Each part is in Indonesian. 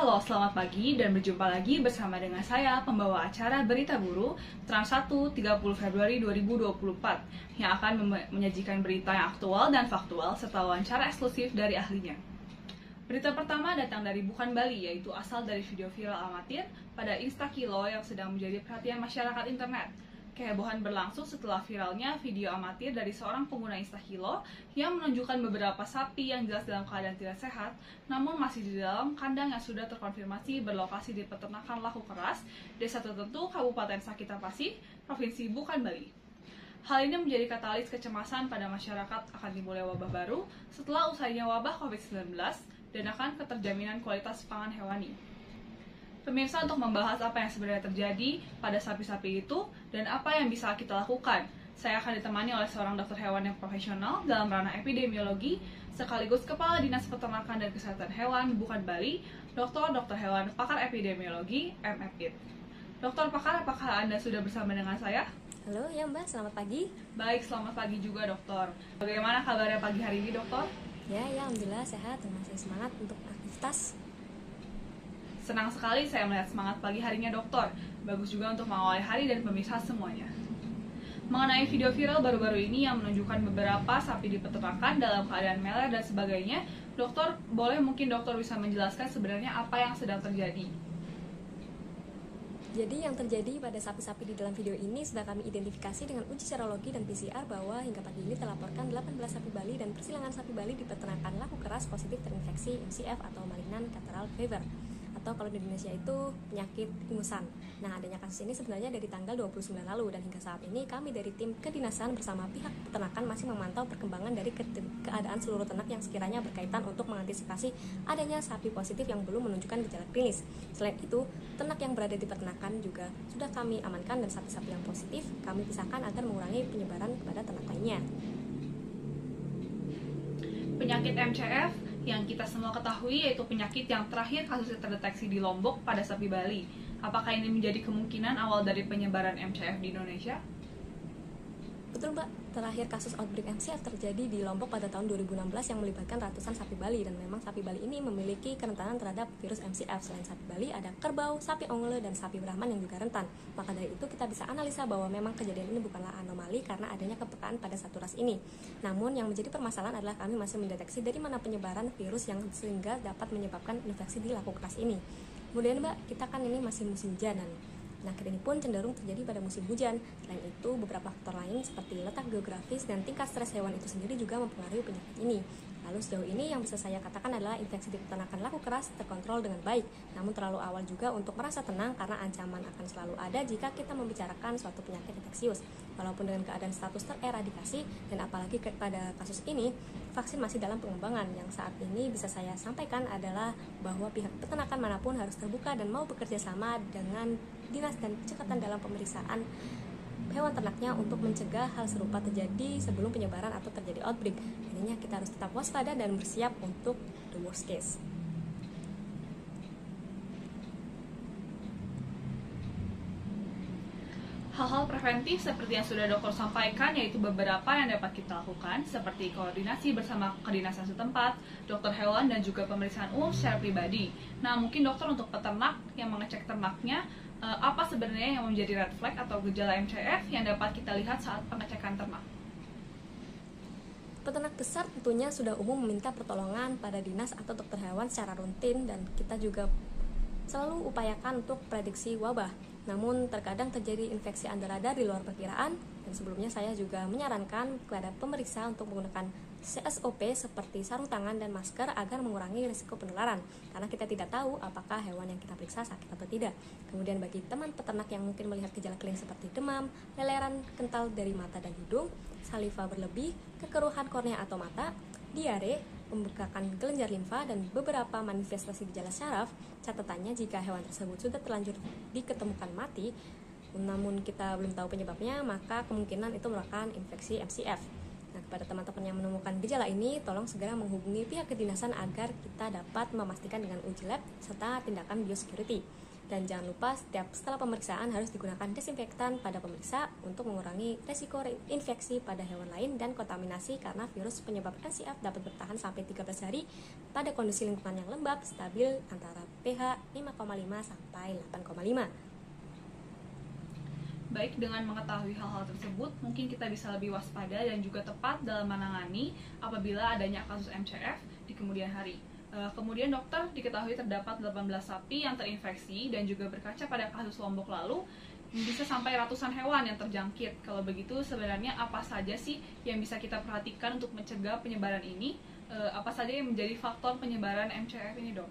Halo, selamat pagi dan berjumpa lagi bersama dengan saya, pembawa acara Berita Buru, Trans 1, 30 Februari 2024, yang akan menyajikan berita yang aktual dan faktual serta wawancara eksklusif dari ahlinya. Berita pertama datang dari Bukan Bali, yaitu asal dari video viral amatir pada Instakilo yang sedang menjadi perhatian masyarakat internet. Kehebohan berlangsung setelah viralnya video amatir dari seorang pengguna Instakilo yang menunjukkan beberapa sapi yang jelas dalam keadaan tidak sehat, namun masih di dalam kandang yang sudah terkonfirmasi berlokasi di peternakan laku keras, desa tertentu Kabupaten Sakita Pasih, Provinsi Bukan Bali. Hal ini menjadi katalis kecemasan pada masyarakat akan timbulnya wabah baru setelah usainya wabah COVID-19 dan akan keterjaminan kualitas pangan hewani. Pemirsa, untuk membahas apa yang sebenarnya terjadi pada sapi-sapi itu dan apa yang bisa kita lakukan, saya akan ditemani oleh seorang dokter hewan yang profesional dalam ranah epidemiologi, sekaligus Kepala Dinas Peternakan dan Kesehatan Hewan Bukan Bali, Dr. Hewan Pakar Epidemiologi, MFID. Dokter Pakar, apakah Anda sudah bersama dengan saya? Halo, ya Mbak, selamat pagi. Baik, selamat pagi juga dokter. Bagaimana kabarnya pagi hari ini dokter? Ya, alhamdulillah sehat dan masih semangat untuk aktivitas. Senang sekali saya melihat semangat pagi harinya dokter. Bagus juga untuk mengawali hari dan pemirsa semuanya. Mengenai video viral baru-baru ini yang menunjukkan beberapa sapi di peternakan dalam keadaan meler dan sebagainya, dokter, mungkin dokter bisa menjelaskan sebenarnya apa yang sedang terjadi? Jadi yang terjadi pada sapi-sapi di dalam video ini sudah kami identifikasi dengan uji serologi dan PCR bahwa hingga pagi ini terlaporkan 18 sapi Bali dan persilangan sapi Bali di peternakan laku keras positif terinfeksi MCF atau malignant catarrhal fever, atau kalau di Indonesia itu penyakit ingusan. Nah, adanya kasus ini sebenarnya dari tanggal 29 lalu dan hingga saat ini kami dari tim kedinasan bersama pihak peternakan masih memantau perkembangan dari keadaan seluruh ternak yang sekiranya berkaitan untuk mengantisipasi adanya sapi positif yang belum menunjukkan gejala klinis. Selain itu, ternak yang berada di peternakan juga sudah kami amankan dan sapi-sapi yang positif kami pisahkan agar mengurangi penyebaran kepada ternak lainnya. Penyakit MCF yang kita semua ketahui yaitu penyakit yang terakhir kasusnya terdeteksi di Lombok pada sapi Bali. Apakah ini menjadi kemungkinan awal dari penyebaran MCF di Indonesia? Betul Mbak, terakhir kasus outbreak MCF terjadi di Lombok pada tahun 2016 yang melibatkan ratusan sapi Bali, dan memang sapi Bali ini memiliki kerentanan terhadap virus MCF. Selain sapi Bali, ada kerbau, sapi ongole, dan sapi Brahman yang juga rentan. Maka dari itu kita bisa analisa bahwa memang kejadian ini bukanlah anomali karena adanya kepekaan pada satu ras ini. Namun yang menjadi permasalahan adalah kami masih mendeteksi dari mana penyebaran virus yang sehingga dapat menyebabkan infeksi di laku keras ini. Kemudian Mbak, kita kan ini masih musim hujan. Penyakit ini pun cenderung terjadi pada musim hujan. Selain itu, beberapa faktor lain seperti letak geografis dan tingkat stres hewan itu sendiri juga mempengaruhi penyakit ini. Lalu sejauh ini yang bisa saya katakan adalah infeksi di peternakan laku keras terkontrol dengan baik. Namun terlalu awal juga untuk merasa tenang karena ancaman akan selalu ada jika kita membicarakan suatu penyakit infeksius. Walaupun dengan keadaan status tereradikasi dan apalagi pada kasus ini, vaksin masih dalam pengembangan. Yang saat ini bisa saya sampaikan adalah bahwa pihak peternakan manapun harus terbuka dan mau bekerja sama dengan dinas dan cekatan dalam pemeriksaan hewan ternaknya untuk mencegah hal serupa terjadi sebelum penyebaran atau terjadi outbreak. Intinya kita harus tetap waspada dan bersiap untuk the worst case. Hal-hal preventif seperti yang sudah dokter sampaikan yaitu beberapa yang dapat kita lakukan seperti koordinasi bersama kedinasan setempat, dokter hewan dan juga pemeriksaan umum secara pribadi. Nah, mungkin dokter untuk peternak yang mengecek ternaknya, apa sebenarnya yang menjadi red flag atau gejala MCF yang dapat kita lihat saat pengecekan ternak? Peternak besar tentunya sudah umum meminta pertolongan pada dinas atau dokter hewan secara rutin dan kita juga selalu upayakan untuk prediksi wabah. Namun terkadang terjadi infeksi antarada di luar perkiraan dan sebelumnya saya juga menyarankan kepada pemeriksa untuk menggunakan SOP seperti sarung tangan dan masker agar mengurangi risiko penularan karena kita tidak tahu apakah hewan yang kita periksa sakit atau tidak. Kemudian bagi teman peternak yang mungkin melihat gejala klinis seperti demam, leleran kental dari mata dan hidung, saliva berlebih, kekeruhan kornea atau mata, diare, pembekakan kelenjar limfa, dan beberapa manifestasi gejala syaraf, catatannya jika hewan tersebut sudah terlanjur diketemukan mati, namun kita belum tahu penyebabnya, maka kemungkinan itu merupakan infeksi MCF. Nah, kepada teman-teman yang menemukan gejala ini, tolong segera menghubungi pihak kedinasan agar kita dapat memastikan dengan uji lab serta tindakan biosecurity. Dan jangan lupa setelah pemeriksaan harus digunakan desinfektan pada pemeriksa untuk mengurangi resiko infeksi pada hewan lain dan kontaminasi karena virus penyebab MCF dapat bertahan sampai 13 hari pada kondisi lingkungan yang lembab, stabil antara pH 5,5 sampai 8,5. Baik, dengan mengetahui hal-hal tersebut, mungkin kita bisa lebih waspada dan juga tepat dalam menangani apabila adanya kasus MCF di kemudian hari. Kemudian dokter, diketahui terdapat 18 sapi yang terinfeksi dan juga berkaca pada kasus Lombok lalu, bisa sampai ratusan hewan yang terjangkit. Kalau begitu, sebenarnya apa saja sih yang bisa kita perhatikan untuk mencegah penyebaran ini? Apa saja yang menjadi faktor penyebaran MCF ini, dok?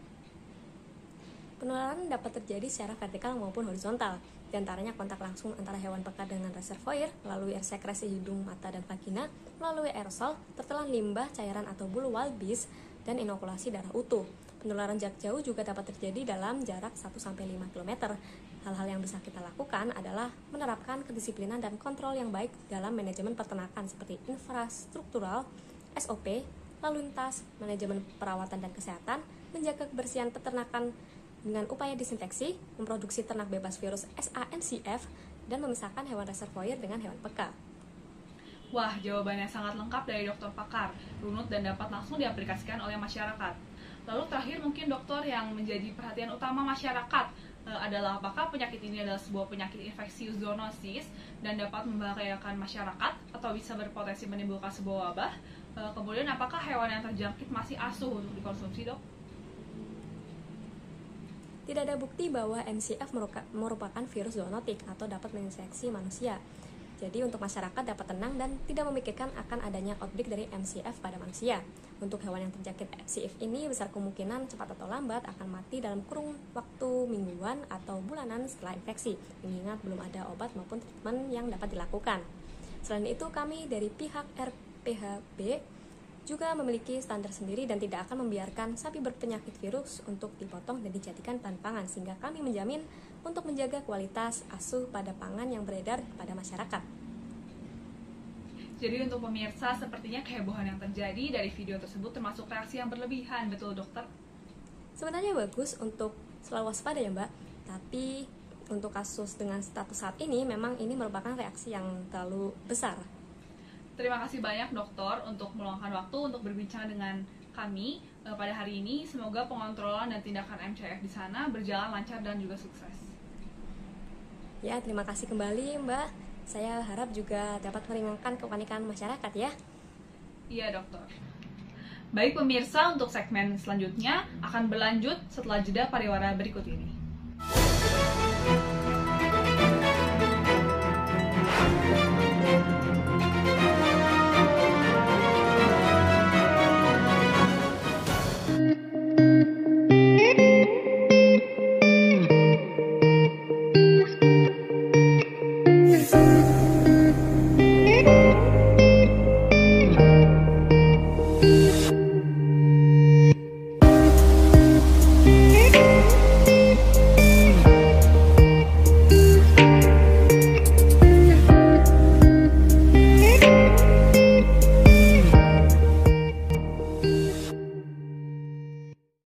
Penularan dapat terjadi secara vertikal maupun horizontal, di antaranya kontak langsung antara hewan pekat dengan reservoir, melalui sekresi hidung, mata, dan vagina, melalui aerosol, tertelan limbah, cairan atau bulu wild beast, dan inokulasi darah utuh. Penularan jarak jauh juga dapat terjadi dalam jarak 1-5 km. Hal-hal yang bisa kita lakukan adalah menerapkan kedisiplinan dan kontrol yang baik dalam manajemen peternakan seperti infrastruktural, SOP, lalu lintas, manajemen perawatan dan kesehatan, menjaga kebersihan peternakan dengan upaya disinfeksi, memproduksi ternak bebas virus SANCF, dan memisahkan hewan reservoir dengan hewan pekat. Wah, jawabannya sangat lengkap dari dokter pakar, runut dan dapat langsung diaplikasikan oleh masyarakat. Lalu terakhir mungkin dokter yang menjadi perhatian utama masyarakat adalah apakah penyakit ini adalah sebuah penyakit infeksius zoonosis dan dapat membahayakan masyarakat atau bisa berpotensi menimbulkan sebuah wabah. Kemudian apakah hewan yang terjangkit masih asuh untuk dikonsumsi, dok? Tidak ada bukti bahwa MCF merupakan virus zoonotik atau dapat menginfeksi manusia. Jadi untuk masyarakat dapat tenang dan tidak memikirkan akan adanya outbreak dari MCF pada manusia. Untuk hewan yang terjangkit MCF ini besar kemungkinan cepat atau lambat akan mati dalam kurun waktu mingguan atau bulanan setelah infeksi, mengingat belum ada obat maupun treatment yang dapat dilakukan. Selain itu, kami dari pihak RPHB juga memiliki standar sendiri dan tidak akan membiarkan sapi berpenyakit virus untuk dipotong dan dijadikan bahan pangan, sehingga kami menjamin untuk menjaga kualitas asuh pada pangan yang beredar kepada masyarakat. Jadi untuk pemirsa, sepertinya kehebohan yang terjadi dari video tersebut termasuk reaksi yang berlebihan, betul dokter? Sebenarnya bagus untuk selalu waspada ya Mbak, tapi untuk kasus dengan status saat ini memang ini merupakan reaksi yang terlalu besar. Terima kasih banyak dokter untuk meluangkan waktu untuk berbincang dengan kami pada hari ini. Semoga pengontrolan dan tindakan MCF di sana berjalan lancar dan juga sukses. Ya, terima kasih kembali Mbak. Saya harap juga dapat meringankan kepanikan masyarakat ya. Iya dokter. Baik pemirsa, untuk segmen selanjutnya akan berlanjut setelah jeda pariwara berikut ini.